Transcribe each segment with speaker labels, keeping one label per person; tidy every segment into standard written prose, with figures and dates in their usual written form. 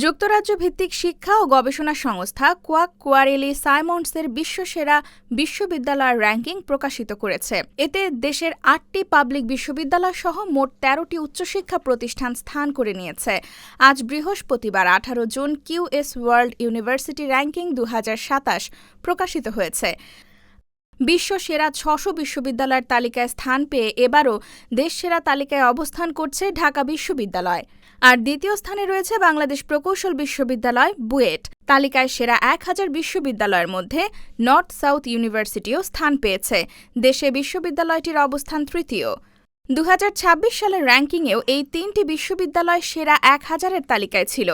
Speaker 1: যুক্তরাজ্য ভিত্তিক শিক্ষা ও গবেষণা সংস্থা কোয়ারেলি সাইমন্ডসের বিশ্বসেরা বিশ্ববিদ্যালয়ের র্যাঙ্কিং প্রকাশিত করেছে। এতে দেশের ৮টি পাবলিক বিশ্ববিদ্যালয় সহ মোট ১৩টি উচ্চশিক্ষা প্রতিষ্ঠান স্থান করে নিয়েছে। আজ বৃহস্পতিবার ১৮ June QS world university ranking ২০২৭ প্রকাশিত হয়েছে। বিশ্ব সেরা ৬০০ বিশ্ববিদ্যালয়ের তালিকায় স্থান পেয়ে এবারও দেশসেরা তালিকায় অবস্থান করছে ঢাকা বিশ্ববিদ্যালয়। আর দ্বিতীয় স্থানে রয়েছে বাংলাদেশ প্রকৌশল বিশ্ববিদ্যালয় বুয়েট। তালিকায় সেরা ১,০০০ বিশ্ববিদ্যালয়ের মধ্যে নর্থ সাউথ ইউনিভার্সিটিও স্থান পেয়েছে। দেশে বিশ্ববিদ্যালয়টির অবস্থান তৃতীয়। ২০২৬ সালের র্যাঙ্কিংয়েও এই ৩টি বিশ্ববিদ্যালয় সেরা ১,০০০-এর তালিকায় ছিল।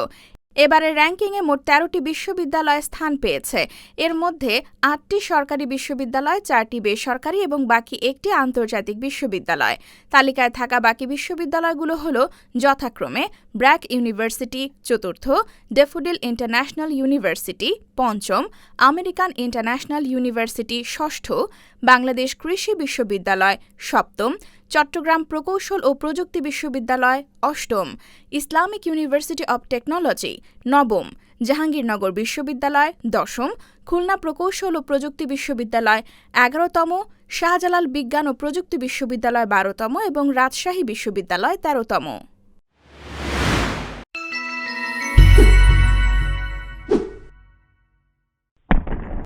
Speaker 1: এবারের র্যাঙ্কিংয়ে মোট ১৩টি বিশ্ববিদ্যালয় স্থান পেয়েছে। এর মধ্যে ৮টি সরকারি বিশ্ববিদ্যালয়, 4টি বেসরকারি এবং বাকি একটি আন্তর্জাতিক বিশ্ববিদ্যালয়। তালিকায় থাকা বাকি বিশ্ববিদ্যালয়গুলো হল যথাক্রমে ব্র্যাক ইউনিভার্সিটি চতুর্থ, ড্যাফোডিল ইন্টারন্যাশনাল ইউনিভার্সিটি পঞ্চম, আমেরিকান ইন্টারন্যাশনাল ইউনিভার্সিটি ষষ্ঠ, বাংলাদেশ কৃষি বিশ্ববিদ্যালয় সপ্তম, চট্টগ্রাম প্রকৌশল ও প্রযুক্তি বিশ্ববিদ্যালয় অষ্টম, ইসলামিক ইউনিভার্সিটি অব টেকনোলজি নবম, জাহাঙ্গীরনগর বিশ্ববিদ্যালয় দশম, খুলনা প্রকৌশল ও প্রযুক্তি বিশ্ববিদ্যালয় ১১তম, শাহজালাল বিজ্ঞান ও প্রযুক্তি বিশ্ববিদ্যালয় ১২তম এবং রাজশাহী বিশ্ববিদ্যালয় ১৩তম।